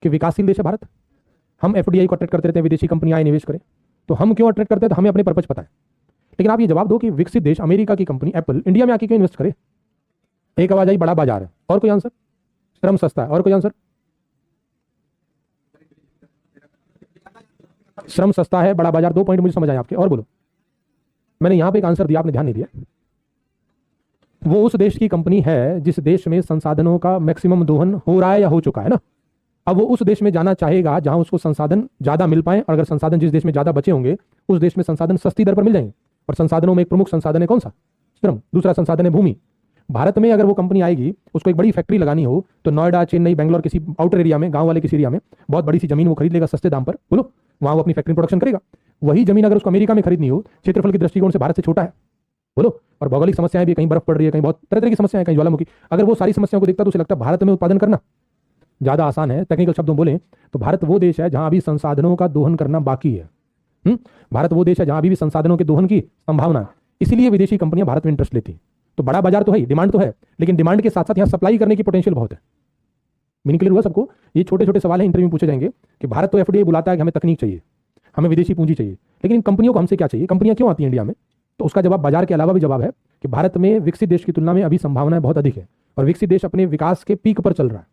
कि विकासशील देश है भारत, हम एफडीआई को अट्रैक्ट करते रहते हैं, विदेशी कंपनियां आए निवेश करें, तो हम क्यों अट्रैक्ट करते हैं? तो हमें अपने पर्पज पता है। लेकिन आप ये जवाब दो कि विकसित देश अमेरिका की कंपनी एप्पल इंडिया में आके क्यों इन्वेस्ट करे? एक आवाज आई, बड़ा बाजार है। और कोई आंसर? श्रम सस्ता है। और कोई आंसर? श्रम सस्ता है, बड़ा बाजार। 2 पॉइंट मुझे समझ आए आपके। और बोलो। मैंने यहां पे एक आंसर दिया, आपने ध्यान नहीं दिया। वो उस देश की कंपनी है जिस देश में संसाधनों का मैक्सिमम दोहन हो रहा है या हो चुका है ना। अब वो उस देश में जाना चाहेगा जहां उसको संसाधन ज्यादा मिल पाए, और अगर संसाधन जिस देश में ज्यादा बचे होंगे उस देश में संसाधन सस्ती दर पर मिल जाएंगे। और संसाधनों में एक प्रमुख संसाधन है कौन सा? श्रम। दूसरा संसाधन है भूमि। भारत में अगर वो कंपनी आएगी, उसको एक बड़ी फैक्ट्री लगानी हो, तो नोएडा, चेन्नई, बेंगलोर, किसी आउटर एरिया में, गांव वाले किसी एरिया में बहुत बड़ी सी जमीन वो खरीद लेगा सस्ते दाम पर। बोलो, वहां वो अपनी फैक्ट्री प्रोडक्शन करेगा। वही जमीन अगर उसको अमेरिका में खरीदनी हो, क्षेत्रफल के दृष्टिकोण से भारत से छोटा है, बोलो, और भौगोलिक समस्याएं भी, कहीं बर्फ पड़ रही है, कहीं बहुत तरह तरह की समस्याएं, कहीं ज्वालामुखी, अगर वो सारी समस्याओं को देखता तो उसे लगता है भारत में उत्पादन करना ज्यादा आसान है। टेक्निकल शब्दों बोले तो भारत वो देश है जहां अभी संसाधनों का दोहन करना बाकी है। भारत वो देश है जहां अभी भी संसाधनों के दोहन की संभावना है। इसीलिए विदेशी कंपनियां भारत में इंटरेस्ट लेती है। तो बड़ा बाजार तो है, डिमांड तो है, लेकिन डिमांड के साथ साथ यहां सप्लाई करने की पोटेंशियल बहुत है। मीनिंग क्लियर हुआ सबको? ये छोटे छोटे सवाल हैं, इंटरव्यू में पूछे जाएंगे कि भारत तो एफडीआई बुलाता है कि हमें तकनीक चाहिए, हमें विदेशी पूंजी चाहिए, लेकिन इन कंपनियों को हमसे क्या चाहिए? कंपनियां क्यों आती हैं इंडिया में? तो उसका जवाब बाजार के अलावा भी जवाब है कि भारत में विकसित देश की तुलना में अभी संभावनाएं बहुत अधिक है, और विकसित देश अपने विकास के पीक पर चल रहा है।